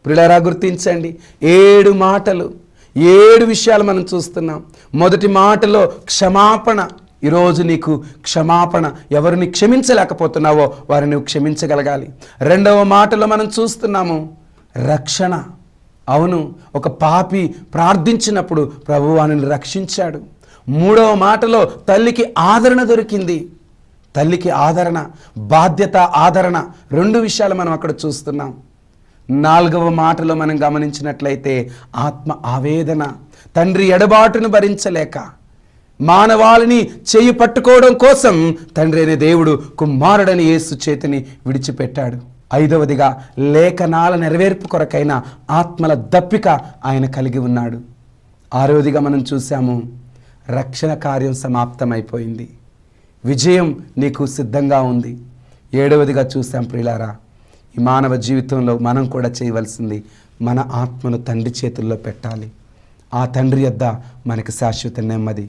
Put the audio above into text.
ప్రియులారా గుర్తించండి, 7 మాటలు, 7 విషయాలు మనం చూస్తున్నాం. మొదటి మాటలో క్షమాపణ. ఈరోజు నీకు క్షమాపణ, ఎవరిని క్షమించలేకపోతున్నావో వారిని నువ్వు క్షమించగలగాలి. రెండవ మాటలో మనం చూస్తున్నాము రక్షణ. అవును, ఒక పాపి ప్రార్థించినప్పుడు ప్రభువు వారిని రక్షించాడు. మూడవ మాటలో తల్లికి ఆదరణ దొరికింది. తల్లికి ఆదరణ, బాధ్యత, ఆదరణ, 2 విషయాలు మనం అక్కడ చూస్తున్నాం. 4వ మాటలో మనం గమనించినట్లయితే ఆత్మ ఆవేదన. తండ్రి ఎడబాటును భరించలేక మానవాళిని చేయి పట్టుకోవడం కోసం తండ్రి అయిన దేవుడు కుమారుడని యేసు చేతిని విడిచిపెట్టాడు. 5వదిగా లేఖనాల నెరవేర్పు కొరకైన ఆత్మల దప్పిక ఆయన కలిగి ఉన్నాడు. 6వదిగా మనం చూసాము రక్షణ కార్యం సమాప్తమైపోయింది, విజయం నీకు సిద్ధంగా ఉంది. 7వదిగా చూసాం ప్రియులారా, ఈ మానవ జీవితంలో మనం కూడా చేయవలసింది మన ఆత్మను తండ్రి చేతుల్లో పెట్టాలి. ఆ తండ్రి యొద్ద మనకి శాశ్వత నెమ్మది.